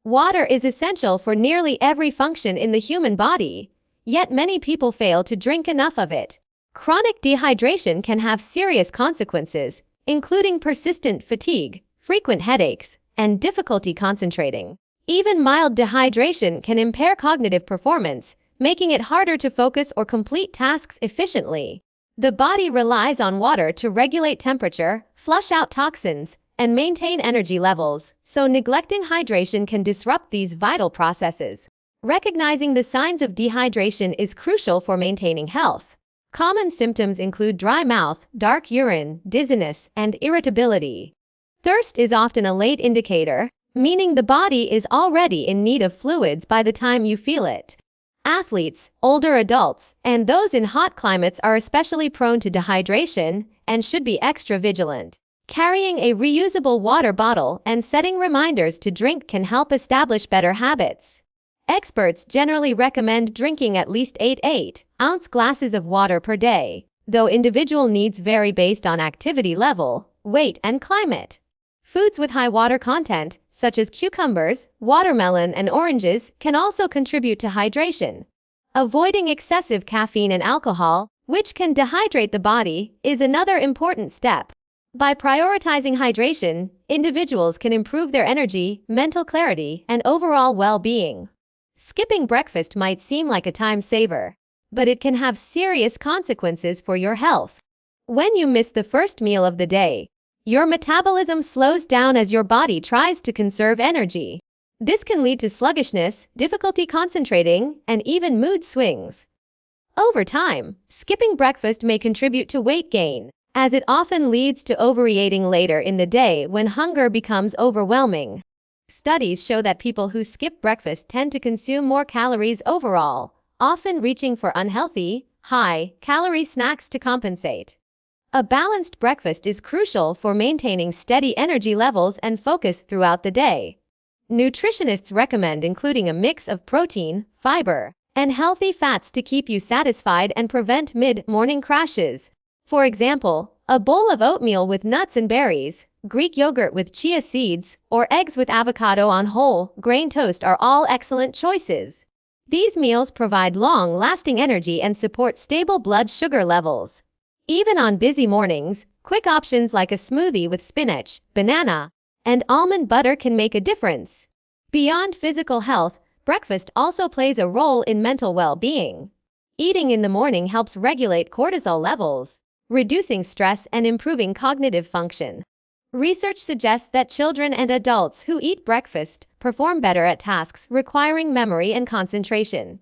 Water is essential for nearly every function in the human body, yet many people fail to drink enough of it. Chronic dehydration can have serious consequences, including persistent fatigue, frequent headaches, and difficulty concentrating. Even mild dehydration can impair cognitive performance, making it harder to focus or complete tasks efficiently. The body relies on water to regulate temperature, flush out toxins, and maintain energy levels, so neglecting hydration can disrupt these vital processes. Recognizing the signs of dehydration is crucial for maintaining health. Common symptoms include dry mouth, dark urine, dizziness, and irritability. Thirst is often a late indicator, meaning the body is already in need of fluids by the time you feel it. Athletes, older adults, and those in hot climates are especially prone to dehydration and should be extra vigilant. Carrying a reusable water bottle and setting reminders to drink can help establish better habits. Experts generally recommend drinking at least 8 8-ounce glasses of water per day, though individual needs vary based on activity level, weight, and climate. Foods with high water content, such as cucumbers, watermelon, and oranges, can also contribute to hydration. Avoiding excessive caffeine and alcohol, which can dehydrate the body, is another important step. By prioritizing hydration, individuals can improve their energy, mental clarity, and overall well-being. Skipping breakfast might seem like a time saver, but it can have serious consequences for your health. When you miss the first meal of the day, your metabolism slows down as your body tries to conserve energy. This can lead to sluggishness, difficulty concentrating, and even mood swings. Over time, skipping breakfast may contribute to weight gain, as it often leads to overeating later in the day when hunger becomes overwhelming. Studies show that people who skip breakfast tend to consume more calories overall, often reaching for unhealthy, high-calorie snacks to compensate. A balanced breakfast is crucial for maintaining steady energy levels and focus throughout the day. Nutritionists recommend including a mix of protein, fiber, and healthy fats to keep you satisfied and prevent mid-morning crashes. For example, a bowl of oatmeal with nuts and berries, Greek yogurt with chia seeds, or eggs with avocado on whole grain toast are all excellent choices. These meals provide long-lasting energy and support stable blood sugar levels. Even on busy mornings, quick options like a smoothie with spinach, banana, and almond butter can make a difference. Beyond physical health, breakfast also plays a role in mental well-being. Eating in the morning helps regulate cortisol levels, reducing stress and improving cognitive function. Research suggests that children and adults who eat breakfast perform better at tasks requiring memory and concentration.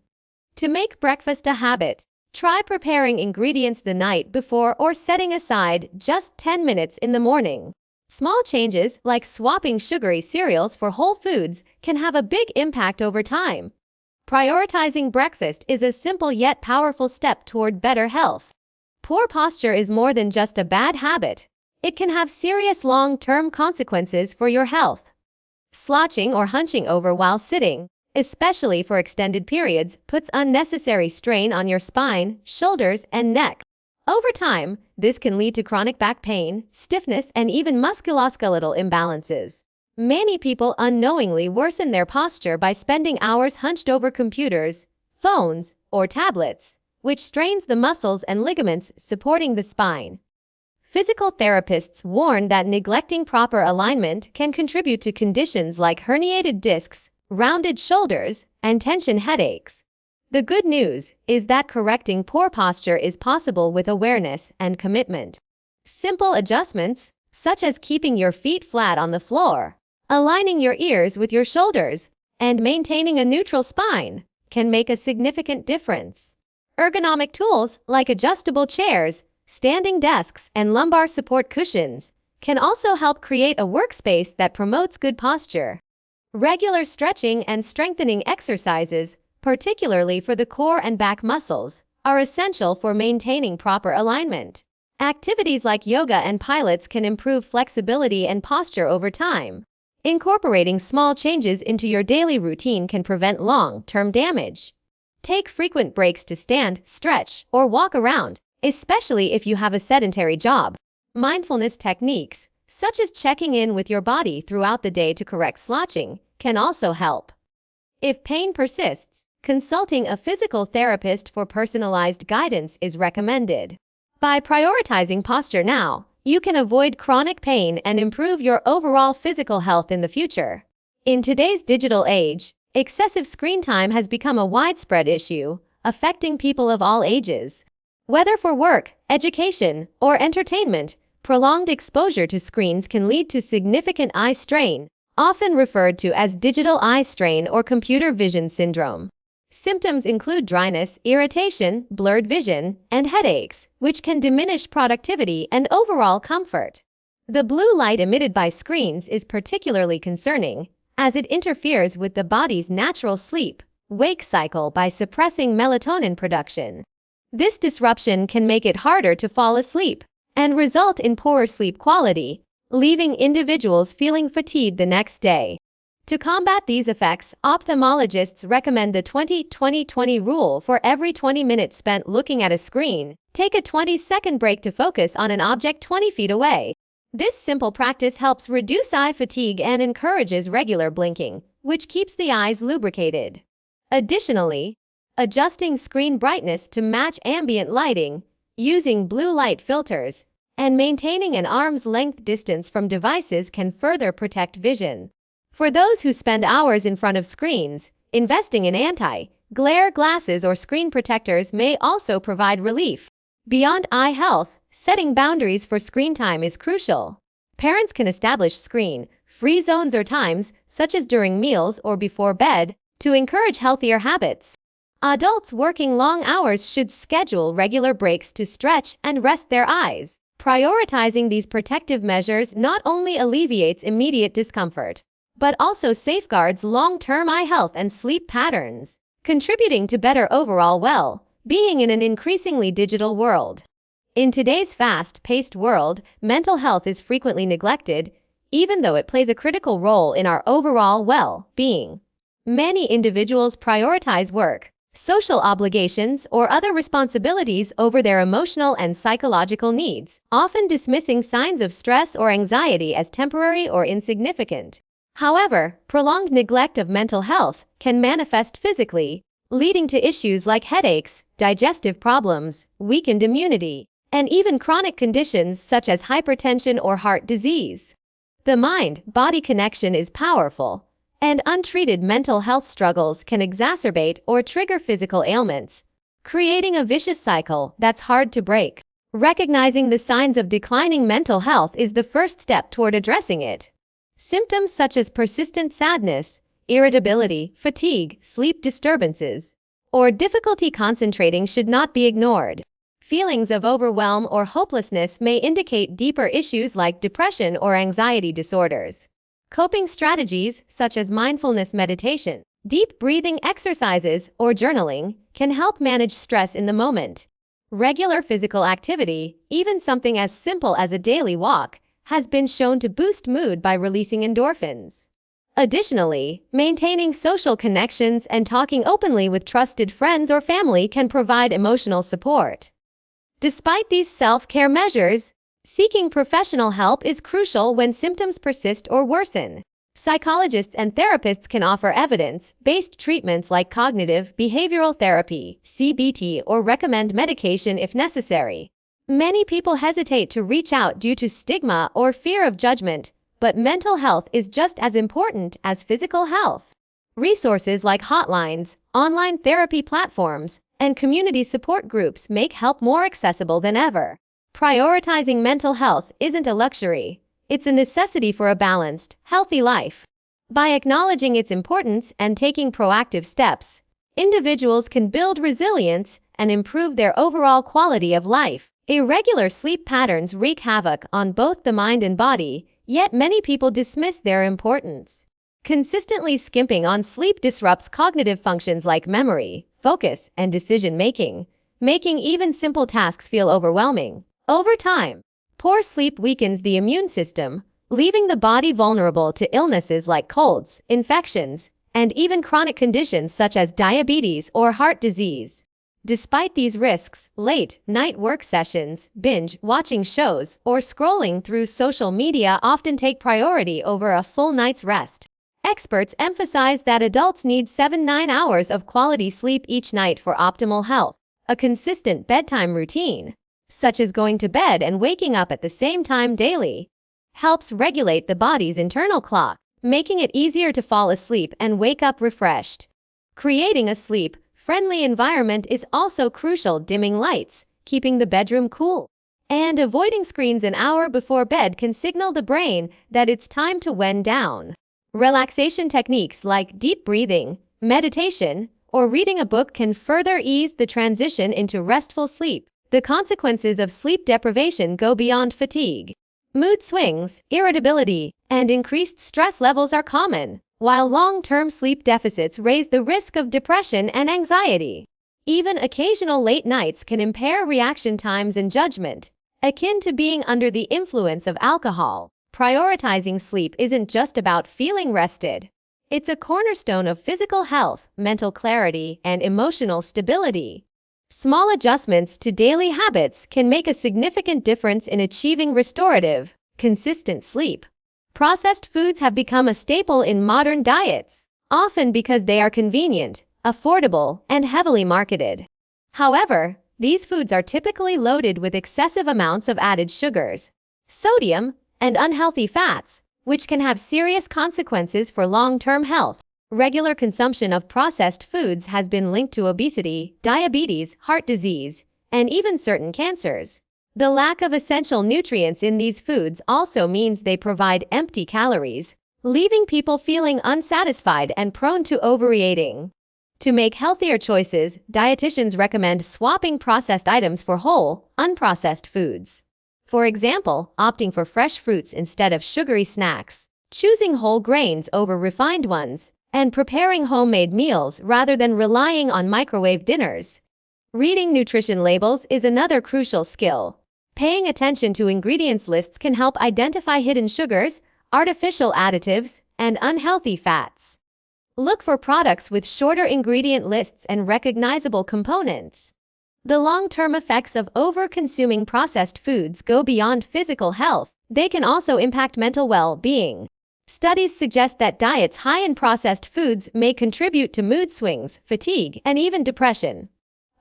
To make breakfast a habit, try preparing ingredients the night before or setting aside just 10 minutes in the morning. Small changes, like swapping sugary cereals for whole foods, can have a big impact over time. Prioritizing breakfast is a simple yet powerful step toward better health. Poor posture is more than just a bad habit. It can have serious long-term consequences for your health. Slouching or hunching over while sitting, especially for extended periods, puts unnecessary strain on your spine, shoulders, and neck. Over time, this can lead to chronic back pain, stiffness, and even musculoskeletal imbalances. Many people unknowingly worsen their posture by spending hours hunched over computers, phones, or tablets, which strains the muscles and ligaments supporting the spine. Physical therapists warn that neglecting proper alignment can contribute to conditions like herniated discs, rounded shoulders, and tension headaches. The good news is that correcting poor posture is possible with awareness and commitment. Simple adjustments, such as keeping your feet flat on the floor, aligning your ears with your shoulders, and maintaining a neutral spine, can make a significant difference. Ergonomic tools like adjustable chairs, standing desks, and lumbar support cushions can also help create a workspace that promotes good posture. Regular stretching and strengthening exercises, particularly for the core and back muscles, are essential for maintaining proper alignment. Activities like yoga and pilates can improve flexibility and posture over time. Incorporating small changes into your daily routine can prevent long-term damage. Take frequent breaks to stand, stretch, or walk around, especially if you have a sedentary job. Mindfulness techniques, such as checking in with your body throughout the day to correct slouching, can also help. If pain persists, consulting a physical therapist for personalized guidance is recommended. By prioritizing posture now, you can avoid chronic pain and improve your overall physical health in the future. In today's digital age, excessive screen time has become a widespread issue, affecting people of all ages. Whether for work, education, or entertainment, prolonged exposure to screens can lead to significant eye strain, often referred to as digital eye strain or computer vision syndrome. Symptoms include dryness, irritation, blurred vision, and headaches, which can diminish productivity and overall comfort. The blue light emitted by screens is particularly concerning, as it interferes with the body's natural sleep-wake cycle by suppressing melatonin production. This disruption can make it harder to fall asleep and result in poorer sleep quality, leaving individuals feeling fatigued the next day. To combat these effects, ophthalmologists recommend the 20-20-20 rule. For every 20 minutes spent looking at a screen, take a 20-second break to focus on an object 20 feet away. This simple practice helps reduce eye fatigue and encourages regular blinking, which keeps the eyes lubricated. Additionally, adjusting screen brightness to match ambient lighting, using blue light filters, and maintaining an arm's length distance from devices can further protect vision. For those who spend hours in front of screens, investing in anti-glare glasses or screen protectors may also provide relief. Beyond eye health, setting boundaries for screen time is crucial. Parents can establish screen-free zones or times, such as during meals or before bed, to encourage healthier habits. Adults working long hours should schedule regular breaks to stretch and rest their eyes. Prioritizing these protective measures not only alleviates immediate discomfort, but also safeguards long-term eye health and sleep patterns, contributing to better overall well-being in an increasingly digital world. In today's fast-paced world, mental health is frequently neglected, even though it plays a critical role in our overall well-being. Many individuals prioritize work, social obligations, or other responsibilities over their emotional and psychological needs, often dismissing signs of stress or anxiety as temporary or insignificant. However, prolonged neglect of mental health can manifest physically, leading to issues like headaches, digestive problems, weakened immunity, and even chronic conditions such as hypertension or heart disease. The mind-body connection is powerful, and untreated mental health struggles can exacerbate or trigger physical ailments, creating a vicious cycle that's hard to break. Recognizing the signs of declining mental health is the first step toward addressing it. Symptoms such as persistent sadness, irritability, fatigue, sleep disturbances, or difficulty concentrating should not be ignored. Feelings of overwhelm or hopelessness may indicate deeper issues like depression or anxiety disorders. Coping strategies such as mindfulness meditation, deep breathing exercises, or journaling can help manage stress in the moment. Regular physical activity, even something as simple as a daily walk, has been shown to boost mood by releasing endorphins. Additionally, maintaining social connections and talking openly with trusted friends or family can provide emotional support. Despite these self-care measures, seeking professional help is crucial when symptoms persist or worsen. Psychologists and therapists can offer evidence-based treatments like cognitive behavioral therapy, CBT, or recommend medication if necessary. Many people hesitate to reach out due to stigma or fear of judgment, but mental health is just as important as physical health. Resources like hotlines, online therapy platforms, and community support groups make help more accessible than ever. Prioritizing mental health isn't a luxury, it's a necessity for a balanced, healthy life. By acknowledging its importance and taking proactive steps, individuals can build resilience and improve their overall quality of life. Irregular sleep patterns wreak havoc on both the mind and body, yet many people dismiss their importance. Consistently skimping on sleep disrupts cognitive functions like memory, focus, and decision-making, making even simple tasks feel overwhelming. Over time, poor sleep weakens the immune system, leaving the body vulnerable to illnesses like colds, infections, and even chronic conditions such as diabetes or heart disease. Despite these risks, late-night work sessions, binge-watching shows, or scrolling through social media often take priority over a full night's rest. Experts emphasize that adults need 7-9 hours of quality sleep each night for optimal health. A consistent bedtime routine, such as going to bed and waking up at the same time daily, helps regulate the body's internal clock, making it easier to fall asleep and wake up refreshed. Creating a sleep-friendly environment is also crucial. Dimming lights, keeping the bedroom cool, and avoiding screens an hour before bed can signal the brain that it's time to wind down. Relaxation techniques like deep breathing, meditation, or reading a book can further ease the transition into restful sleep. The consequences of sleep deprivation go beyond fatigue. Mood swings, irritability, and increased stress levels are common, while long-term sleep deficits raise the risk of depression and anxiety. Even occasional late nights can impair reaction times and judgment, akin to being under the influence of alcohol. Prioritizing sleep isn't just about feeling rested. It's a cornerstone of physical health, mental clarity, and emotional stability. Small adjustments to daily habits can make a significant difference in achieving restorative, consistent sleep. Processed foods have become a staple in modern diets, often because they are convenient, affordable, and heavily marketed. However, these foods are typically loaded with excessive amounts of added sugars, sodium, and unhealthy fats, which can have serious consequences for long-term health. Regular consumption of processed foods has been linked to obesity, diabetes, heart disease, and even certain cancers. The lack of essential nutrients in these foods also means they provide empty calories, leaving people feeling unsatisfied and prone to overeating. To make healthier choices, dietitians recommend swapping processed items for whole, unprocessed foods. For example, opting for fresh fruits instead of sugary snacks, choosing whole grains over refined ones, and preparing homemade meals rather than relying on microwave dinners. Reading nutrition labels is another crucial skill. Paying attention to ingredients lists can help identify hidden sugars, artificial additives, and unhealthy fats. Look for products with shorter ingredient lists and recognizable components. The long-term effects of over-consuming processed foods go beyond physical health. They can also impact mental well-being. Studies suggest that diets high in processed foods may contribute to mood swings, fatigue, and even depression.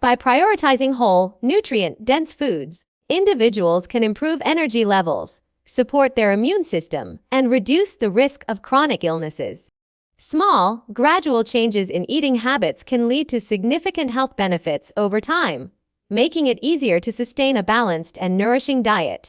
By prioritizing whole, nutrient-dense foods, individuals can improve energy levels, support their immune system, and reduce the risk of chronic illnesses. Small, gradual changes in eating habits can lead to significant health benefits over time, making it easier to sustain a balanced and nourishing diet.